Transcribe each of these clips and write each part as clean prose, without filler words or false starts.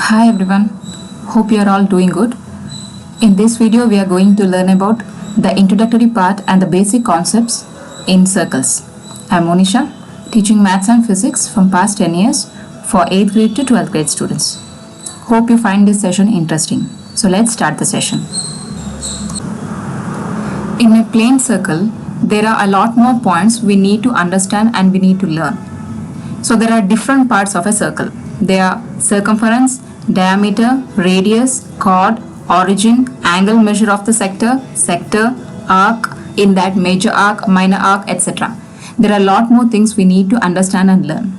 Hi everyone, hope you are all doing good. In this video we are going to learn about the introductory part and the basic concepts in circles. I am Monisha, teaching maths and physics from past 10 years for 8th grade to 12th grade students. Hope you find this session interesting. So let's start the session. In a plane circle, there are a lot more points we need to understand and we need to learn. So there are different parts of a circle. They are circumference, diameter, radius, chord, origin, angle measure of the sector, arc, in that major arc, minor arc, etc. There are a lot more things we need to understand and learn.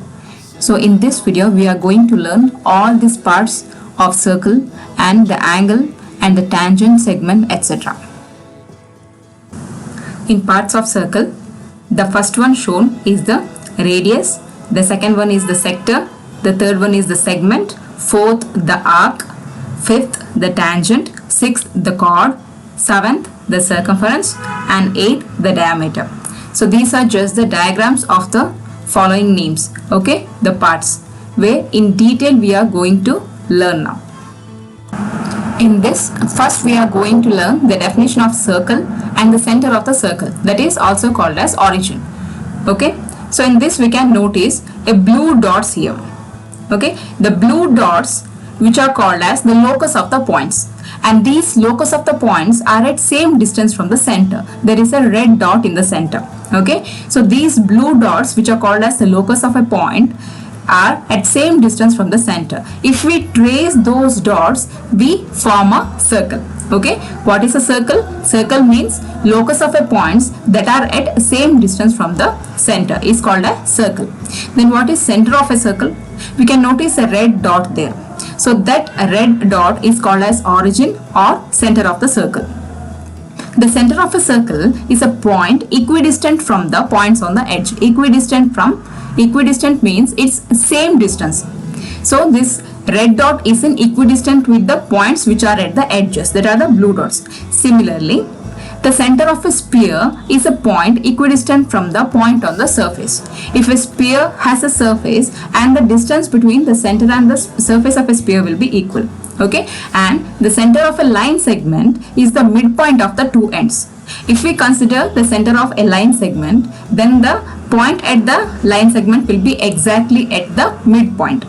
So in this video, we are going to learn all these parts of circle and the angle and the tangent, segment, etc. In parts of circle, the first one shown is the radius, the second one is the sector, the third one is the segment, fourth the arc, fifth the tangent, sixth the chord, seventh the circumference, and eighth the diameter. So these are just the diagrams of the following names, okay, the parts where in detail we are going to learn now. In this, first we are going to learn the definition of circle and the center of the circle, that is also called as origin. Okay, so in this we can notice a blue dots here. Okay, the blue dots which are called as the locus of the points, and these locus of the points are at same distance from the center. There is a red dot in the center. Okay, so these blue dots which are called as the locus of a point are at same distance from the center. If we trace those dots, we form a circle. Okay, what is a circle? Circle means locus of a points that are at same distance from the center is called a circle. Then what is center of a circle? We can notice a red dot there. So that red dot is called as origin or center of the circle. The center of a circle is a point equidistant from the points on the edge. Equidistant means it's same distance. So this red dot is in equidistant with the points which are at the edges, that are the blue dots. Similarly, the center of a sphere is a point equidistant from the point on the surface. If a sphere has a surface and the distance between the center and the surface of a sphere will be equal. Okay, and the center of a line segment is the midpoint of the two ends. If we consider the center of a line segment, then the point at the line segment will be exactly at the midpoint.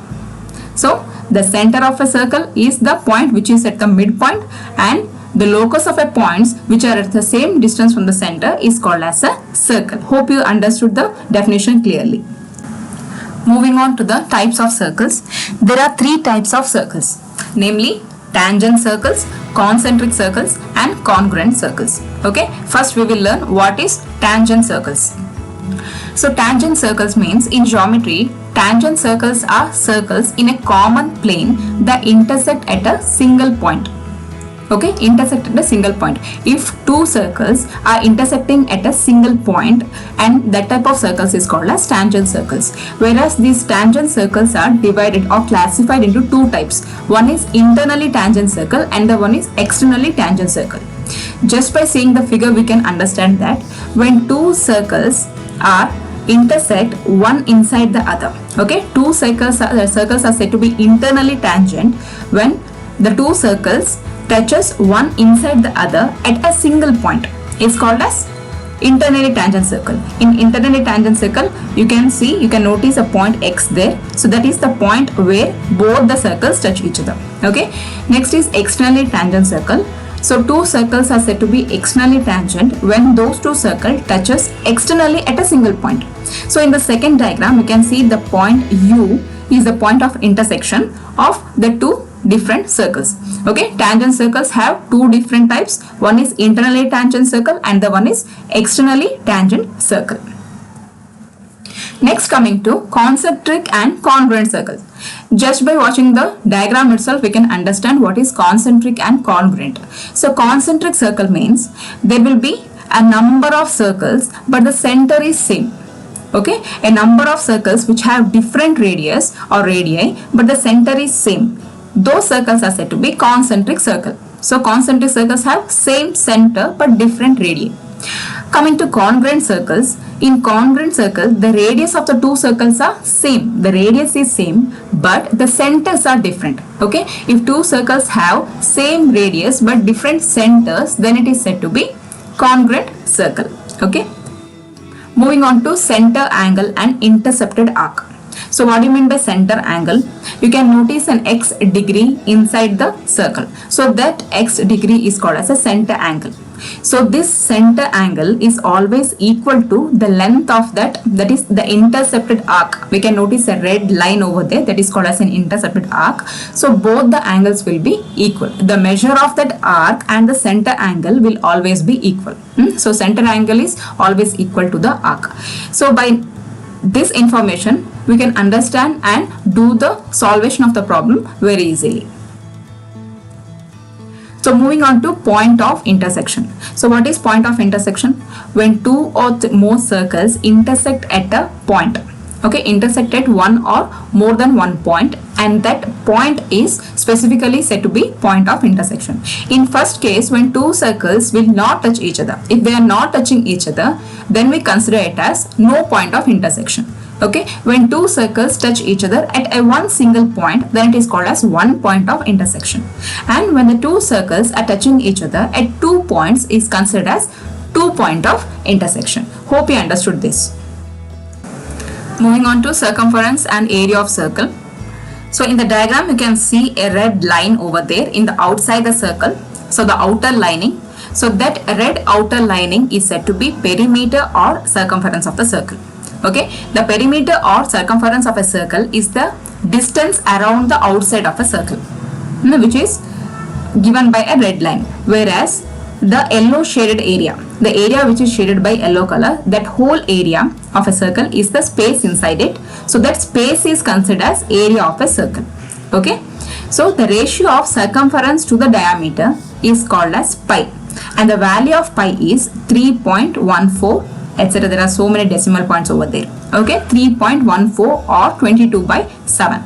So the center of a circle is the point which is at the midpoint, and the locus of a points which are at the same distance from the center is called as a circle. Hope you understood the definition clearly. Moving on to the types of circles. There are three types of circles, namely tangent circles, concentric circles, and congruent circles. Okay, first we will learn what is tangent circles. So tangent circles means in geometry, tangent circles are circles in a common plane that intersect at a single point. Okay, intersect at a single point. If two circles are intersecting at a single point, and that type of circles is called as tangent circles. Whereas these tangent circles are divided or classified into two types. One is internally tangent circle and the one is externally tangent circle. Just by seeing the figure we can understand that when two circles are intersect one inside the other. Okay, two circles are said to be internally tangent when the two circles touches one inside the other at a single point is called as internally tangent circle. In internally tangent circle, you can notice a point X there. So that is the point where both the circles touch each other. Okay. Next is externally tangent circle. So two circles are said to be externally tangent when those two circles touches externally at a single point. So in the second diagram, you can see the point U is the point of intersection of the two different circles. Okay, tangent circles have two different types. One is internally tangent circle and the one is externally tangent circle. Next, coming to concentric and congruent circles. Just by watching the diagram itself, we can understand what is concentric and congruent. So concentric circle means there will be a number of circles but the center is same. Okay, a number of circles which have different radius or radii but the center is same. Those circles are said to be concentric circle. So concentric circles have same center but different radii. Coming to congruent circles, in congruent circles, the radius of the two circles are same. The radius is same, but the centers are different. Okay, if two circles have same radius but different centers, then it is said to be congruent circle. Okay, moving on to center angle and intercepted arc. So what do you mean by center angle? You can notice an x degree inside the circle. So that x degree is called as a center angle. So this center angle is always equal to the length of that is the intercepted arc. We can notice a red line over there, that is called as an intercepted arc. So both the angles will be equal. The measure of that arc and the center angle will always be equal. So center angle is always equal to the arc. So by this information, we can understand and do the solvation of the problem very easily. So moving on to point of intersection. So what is point of intersection? When two or more circles intersect at a point. Okay, intersect at one or more than one point, and that point is specifically said to be point of intersection. In first case, when two circles will not touch each other, if they are not touching each other, then we consider it as no point of intersection. Okay, when two circles touch each other at a one single point, then it is called as one point of intersection. And when the two circles are touching each other at 2 points is considered as 2 point of intersection. Hope you understood this. Moving on to circumference and area of circle. So in the diagram, you can see a red line over there in the outside the circle. So the outer lining. So that red outer lining is said to be perimeter or circumference of the circle. Okay, the perimeter or circumference of a circle is the distance around the outside of a circle, which is given by a red line, whereas the yellow shaded area, the area which is shaded by yellow color, that whole area of a circle is the space inside it. So that space is considered as area of a circle. Okay, so the ratio of circumference to the diameter is called as pi, and the value of pi is 3.14, etc. There are so many decimal points over there. Okay, 3.14 or 22/7.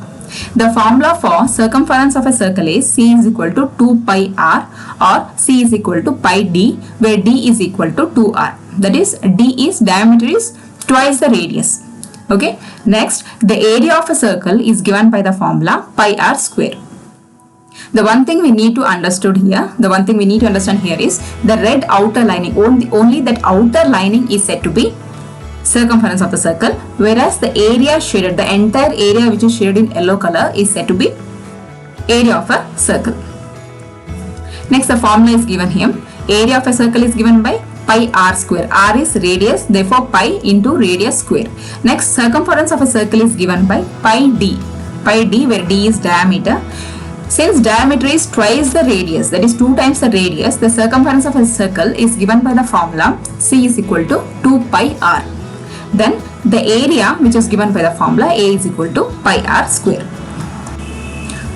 The formula for circumference of a circle is C is equal to 2 pi r, or C is equal to pi d, where d is equal to 2r. That is, d is diameter is twice the radius. Okay, next the area of a circle is given by the formula pi r square. The one thing we need to understand here is the red outer lining. Only that outer lining is said to be circumference of the circle, whereas the area shaded, the entire area which is shaded in yellow color, is said to be area of a circle. Next, the formula is given here. Area of a circle is given by pi r square. R is radius, therefore pi into radius square. Next, circumference of a circle is given by pi d, where d is diameter. Since diameter is twice the radius, that is 2 times the radius, the circumference of a circle is given by the formula C is equal to 2 pi r. Then the area which is given by the formula A is equal to pi r square.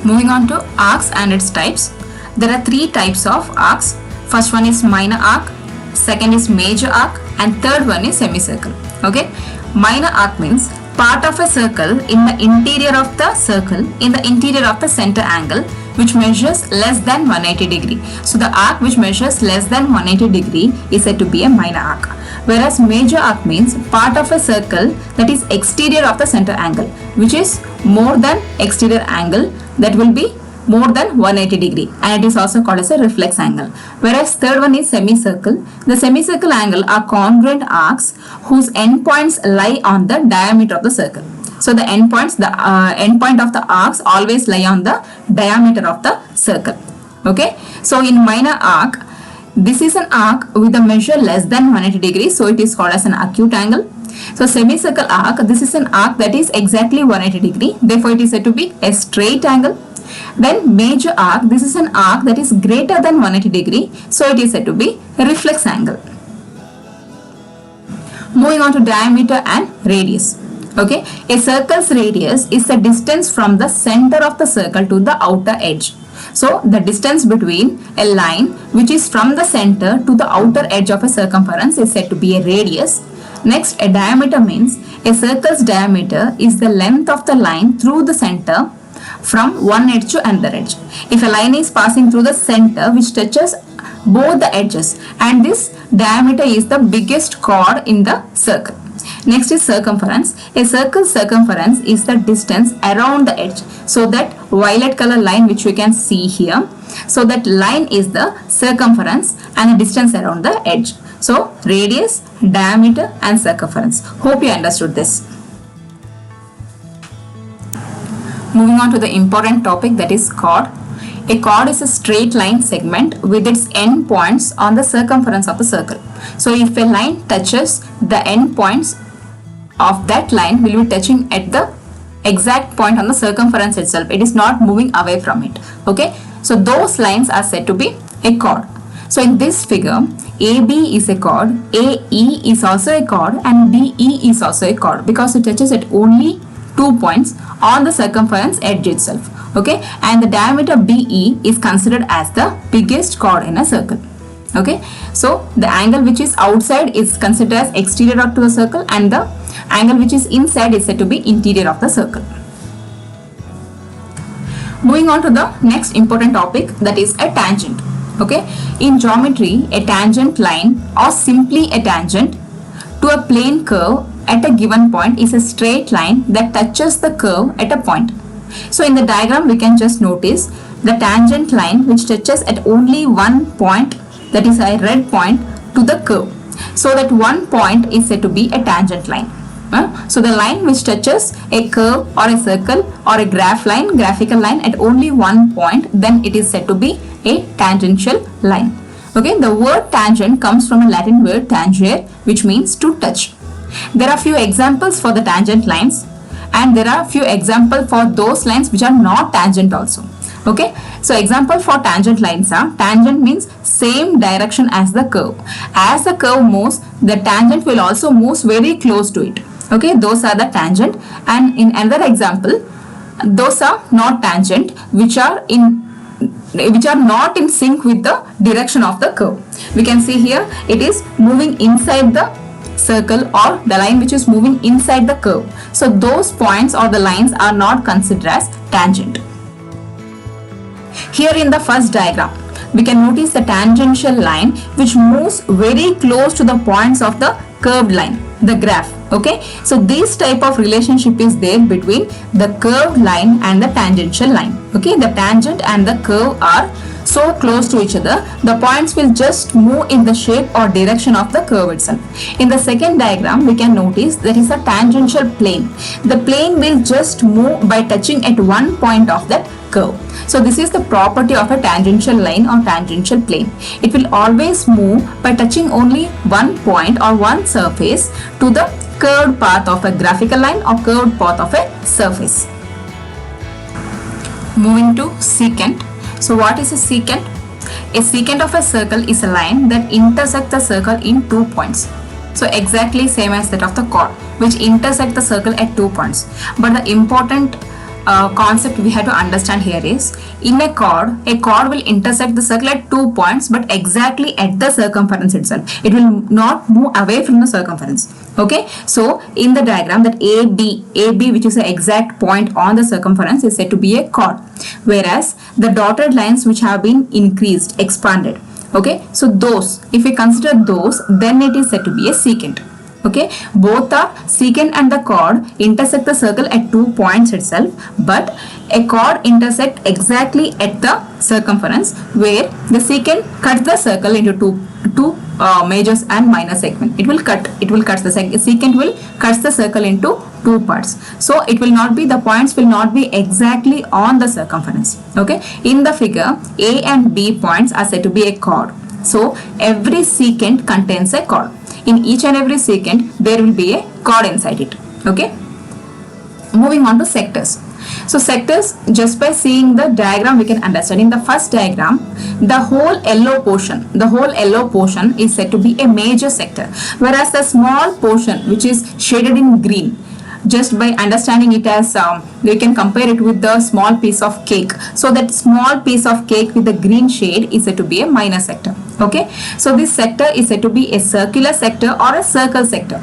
Moving on to arcs and its types. There are 3 types of arcs. First one is minor arc, second is major arc, and third one is semicircle. Okay, minor arc means part of a circle in the interior of the circle, in the interior of the center angle, which measures less than 180 degree. So the arc which measures less than 180 degree is said to be a minor arc. Whereas major arc means part of a circle that is exterior of the center angle, which is more than exterior angle, that will be more than 180 degree, and it is also called as a reflex angle. Whereas third one is semicircle. The semicircle angle are congruent arcs whose endpoints lie on the diameter of the circle. So the endpoints, the endpoint of the arcs always lie on the diameter of the circle. Okay, so in minor arc, this is an arc with a measure less than 180 degrees, so it is called as an acute angle. So semicircle arc, this is an arc that is exactly 180 degree, therefore it is said to be a straight angle. Then major arc, this is an arc that is greater than 180 degree, so it is said to be a reflex angle. Moving on to diameter and radius. Okay, a circle's radius is the distance from the center of the circle to the outer edge. So the distance between a line which is from the center to the outer edge of a circumference is said to be a radius. Next, a diameter means a circle's diameter is the length of the line through the center from one edge to another edge. If a line is passing through the center which touches both the edges, and this diameter is the biggest chord in the circle. Next is circumference. A circle's circumference is the distance around the edge. So that violet color line which we can see here, so that line is the circumference and the distance around the edge. So radius, diameter and circumference. Hope you understood this. Moving on to the important topic, that is chord. A chord is a straight line segment with its end points on the circumference of the circle. So if a line touches, the end points of that line will be touching at the exact point on the circumference itself. It is not moving away from it. Okay. So those lines are said to be a chord. So in this figure, AB is a chord, AE is also a chord and DE is also a chord because it touches at only 2 points on the circumference edge itself. Okay, and the diameter BE is considered as the biggest chord in a circle. Okay, so the angle which is outside is considered as exterior to the circle and the angle which is inside is said to be interior of the circle. Moving on to the next important topic, that is a tangent. Okay, in geometry, a tangent line or simply a tangent to a plane curve at a given point is a straight line that touches the curve at a point. So in the diagram we can just notice the tangent line which touches at only one point, that is a red point, to the curve. So that one point is said to be a tangent line. So the line which touches a curve or a circle or a graphical line at only one point, then it is said to be a tangential line. Okay, the word tangent comes from a Latin word tangere, which means to touch. There are few examples for the tangent lines and there are few examples for those lines which are not tangent also. Okay, so example for tangent lines are, tangent means same direction as the curve. As the curve moves, the tangent will also move very close to it. Okay, those are the tangent. And in another example, those are not tangent, which are not in sync with the direction of the curve. We can see here it is moving inside the circle or the line which is moving inside the curve. So those points or the lines are not considered as tangent. Here in the first diagram, we can notice the tangential line which moves very close to the points of the curved line, the graph. Okay, so this type of relationship is there between the curved line and the tangential line. Okay, the tangent and the curve are so close to each other, the points will just move in the shape or direction of the curve itself. In the second diagram, we can notice there is a tangential plane. The plane will just move by touching at one point of that curve. So this is the property of a tangential line or tangential plane. It will always move by touching only one point or one surface to the curved path of a graphical line or curved path of a surface. Moving to secant. So what is a secant? A secant of a circle is a line that intersects the circle in 2 points. So exactly same as that of the chord, which intersect the circle at 2 points. But the important concept we have to understand here is, in a chord will intersect the circle at 2 points, but exactly at the circumference itself. It will not move away from the circumference. Okay, so in the diagram, that AB which is the exact point on the circumference is said to be a chord, whereas the dotted lines which have been expanded. Okay, so those, if we consider those, then it is said to be a secant. Okay, both the secant and the chord intersect the circle at 2 points itself, but a chord intersect exactly at the circumference, where the secant cuts the circle into two majors and minor segment. It will cut the secant will cut the circle into 2 parts. So it will not be, the points will not be exactly on the circumference. Okay, in the figure, A and B points are said to be a chord. So every secant contains a chord. In each and every secant, there will be a chord inside it. Okay. Moving on to sectors. So sectors, just by seeing the diagram, we can understand. In the first diagram, the whole yellow portion is said to be a major sector, whereas the small portion which is shaded in green, just by understanding it as, we can compare it with the small piece of cake. So that small piece of cake with the green shade is said to be a minor sector. Okay, so this sector is said to be a circular sector or a circle sector.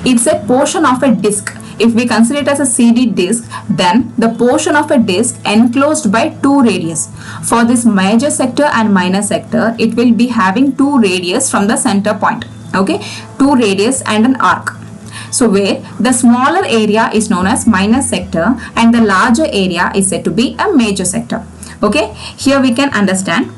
It's a portion of a disc if we consider it as a CD disc, then the portion of a disc enclosed by two radius. For this major sector and minor sector, it will be having two radius from the center point. Okay, two radius and an arc. So where the smaller area is known as minor sector and the larger area is said to be a major sector. Okay, here we can understand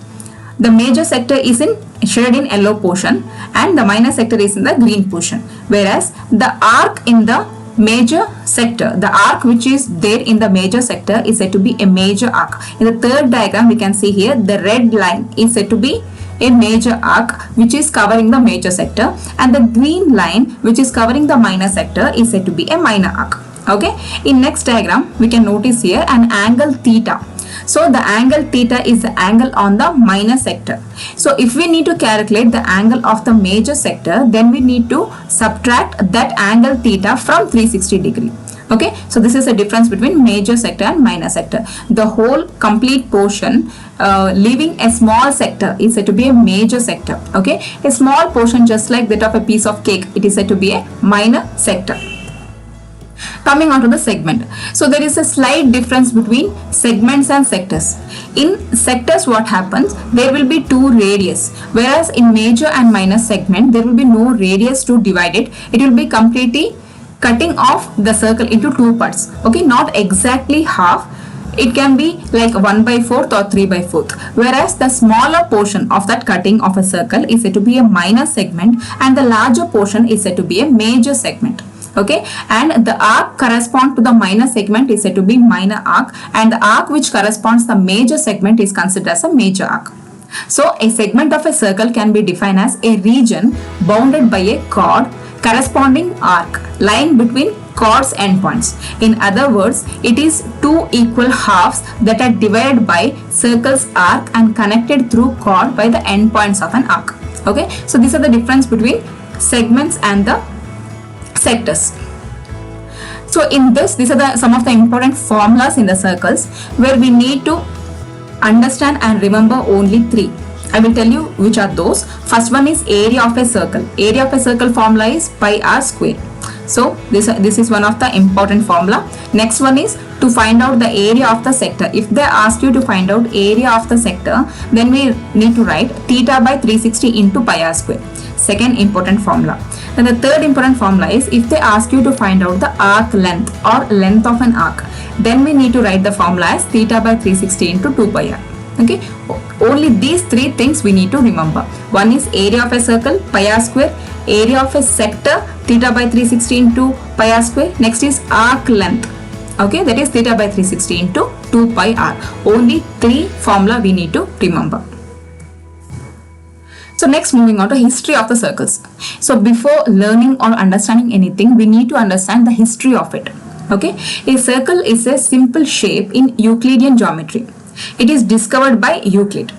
the major sector is in shaded in yellow portion and the minor sector is in the green portion, whereas the arc in the major sector, the arc which is there in the major sector is said to be a major arc. In the third diagram we can see here the red line is said to be a major arc which is covering the major sector, and the green line which is covering the minor sector is said to be a minor arc. Okay, in next diagram we can notice here an angle theta. So the angle theta is the angle on the minor sector. So if we need to calculate the angle of the major sector, then we need to subtract that angle theta from 360 degree. Okay, so this is the difference between major sector and minor sector. The whole complete portion leaving a small sector is said to be a major sector. Okay, a small portion just like that of a piece of cake, it is said to be a minor sector. Coming on to the segment. So there is a slight difference between segments and sectors. In sectors what happens? There will be two radius, whereas in major and minor segment there will be no radius to divide it. It will be completely cutting off the circle into two parts. Okay, not exactly half. It can be like 1/4 or 3/4, whereas the smaller portion of that cutting of a circle is said to be a minor segment and the larger portion is said to be a major segment. Okay, and the arc correspond to the minor segment is said to be minor arc, and the arc which corresponds to the major segment is considered as a major arc. So a segment of a circle can be defined as a region bounded by a chord corresponding arc lying between chord's endpoints. In other words, it is two equal halves that are divided by circle's arc and connected through chord by the endpoints of an arc. Okay, so these are the difference between segments and the sectors. So in this, these are some of the important formulas in the circles where we need to understand and remember only three. I will tell you which are those. First one is area of a circle. Area of a circle formula is pi r square. So this is one of the important formula. Next one is to find out the area of the sector. If they ask you to find out area of the sector, then we need to write theta by 360 into pi r square. Second important formula. Then the third important formula is if they ask you to find out the arc length or length of an arc, then we need to write the formula as theta by 360 into 2 pi r. Okay, only these three things we need to remember. One is area of a circle, pi r square. Area of a sector, theta by 360 into pi r square. Next is arc length. Okay, that is theta by 360 into 2 pi r. Only three formula we need to remember. So next, moving on to history of the circles. So before learning or understanding anything, we need to understand the history of it. Okay, a circle is a simple shape in Euclidean geometry. It is discovered by Euclid.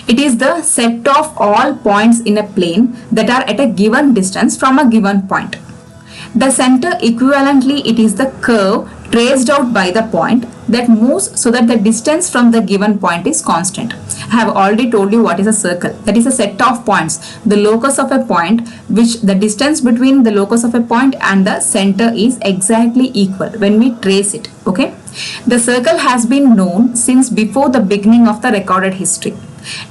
It is the set of all points in a plane that are at a given distance from a given point. The center equivalently, it is the curve traced out by the point that moves so that the distance from the given point is constant. I have already told you what is a circle. That is a set of points. The locus of a point, which the distance between the locus of a point and the center is exactly equal when we trace it. Okay. The circle has been known since before the beginning of the recorded history.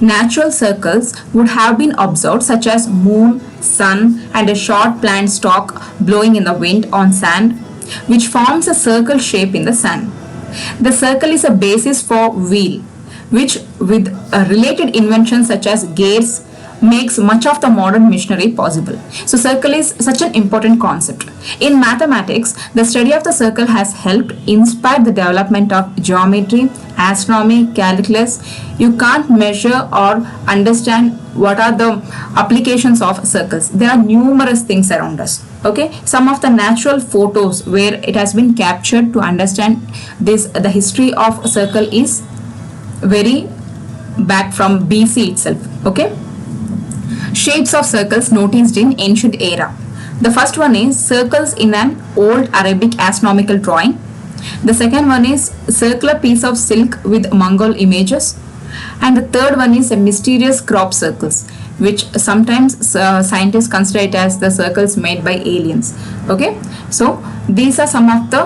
Natural circles would have been observed such as moon, sun and a short plant stalk blowing in the wind on sand, which forms a circle shape in the sand. The circle is a basis for wheel, which with related inventions such as gears makes much of the modern machinery possible. So circle is such an important concept. In mathematics, the study of the circle has helped inspire the development of geometry, astronomy, calculus. You can't measure or understand what are the applications of circles. There are numerous things around us. Okay, some of the natural photos where it has been captured to understand this, the history of a circle is very back from BC itself. Okay. Shapes of circles noticed in ancient era. The first one is circles in an old Arabic astronomical drawing. The second one is circular piece of silk with Mongol images. And the third one is a mysterious crop circles, which sometimes scientists consider it as the circles made by aliens. Okay, so these are some of the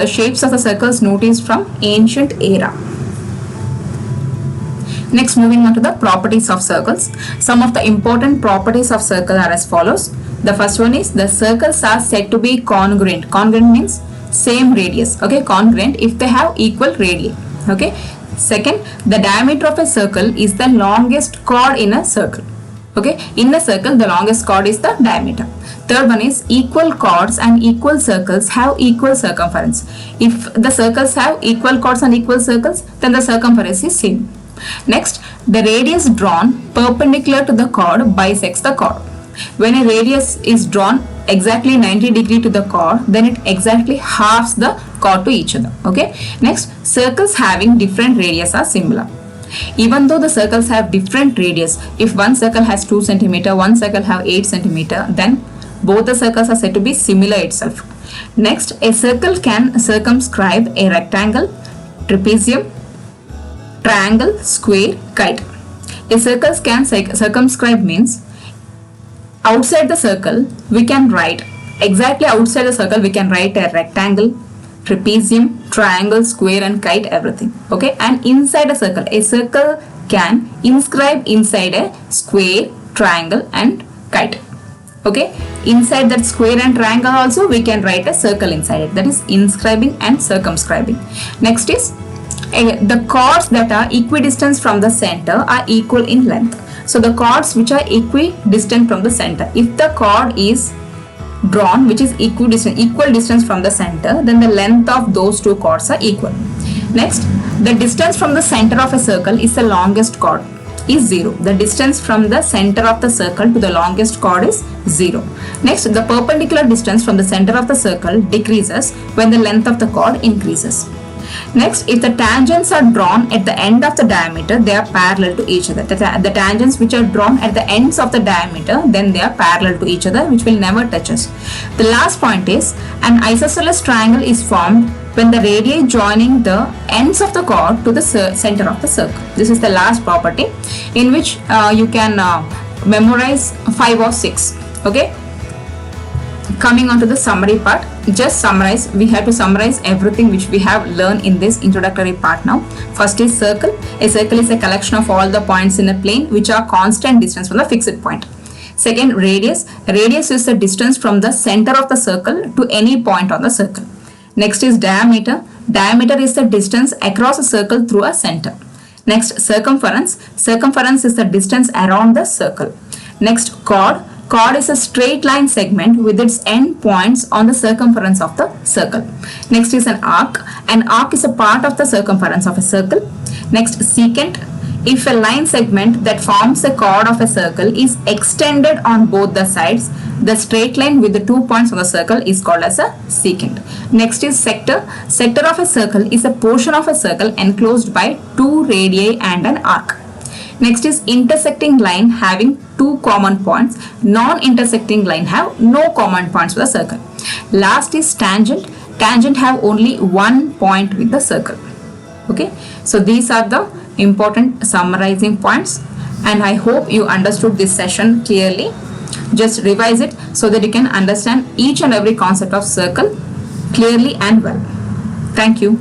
shapes of the circles noticed from ancient era. Next, moving on to the properties of circles. Some of the important properties of circle are as follows. The first one is the circles are said to be congruent. Congruent means same radius. Okay, congruent if they have equal radii. Okay. Second, the diameter of a circle is the longest chord in a circle. Okay, in a circle the longest chord is the diameter. Third one is equal chords and equal circles have equal circumference. If the circles have equal chords and equal circles, then the circumference is same. Next, the radius drawn perpendicular to the chord bisects the chord. When a radius is drawn exactly 90 degree to the chord, then it exactly halves the chord to each other. Okay. Next, circles having different radius are similar. Even though the circles have different radius, if one circle has 2 cm, one circle have 8 cm, then both the circles are said to be similar itself. Next, a circle can circumscribe a rectangle, trapezium, triangle, square, kite. A circle can circumscribe means outside the circle we can write, exactly outside the circle we can write a rectangle, trapezium, triangle, square and kite, everything. Okay, and inside a circle can inscribe inside a square, triangle and kite. Okay, inside that square and triangle also we can write a circle inside it, that is inscribing and circumscribing. Next is the chords that are equidistant from the center are equal in length. So the chords which are equidistant from the center, if the chord is drawn which is equal distance from the center, then the length of those two chords are equal. Next, the distance from the center of a circle is the longest chord is 0. The distance from the center of the circle to the longest chord is 0. Next, the perpendicular distance from the center of the circle decreases when the length of the chord increases. Next, if the tangents are drawn at the end of the diameter, they are parallel to each other. The tangents which are drawn at the ends of the diameter, then they are parallel to each other, which will never touch us. The last point is an isosceles triangle is formed when the radii joining the ends of the chord to the center of the circle. This is the last property in which you can memorize 5 or 6. Okay. Coming on to the summary part, just summarize. We have to summarize everything which we have learned in this introductory part now. First is circle. A circle is a collection of all the points in a plane which are constant distance from the fixed point. Second, radius. Radius is the distance from the center of the circle to any point on the circle. Next is diameter. Diameter is the distance across a circle through a center. Next, circumference. Circumference is the distance around the circle. Next, chord. Chord is a straight line segment with its end points on the circumference of the circle. Next is an arc. An arc is a part of the circumference of a circle. Next, secant. If a line segment that forms a chord of a circle is extended on both the sides, the straight line with the 2 points on the circle is called as a secant. Next is sector. Sector of a circle is a portion of a circle enclosed by 2 radii and an arc. Next is intersecting line having 2 common points. Non-intersecting line have no common points with the circle. Last is tangent. Tangent have only 1 point with the circle. Okay. So these are the important summarizing points, and I hope you understood this session clearly. Just revise it so that you can understand each and every concept of circle clearly and well. Thank you.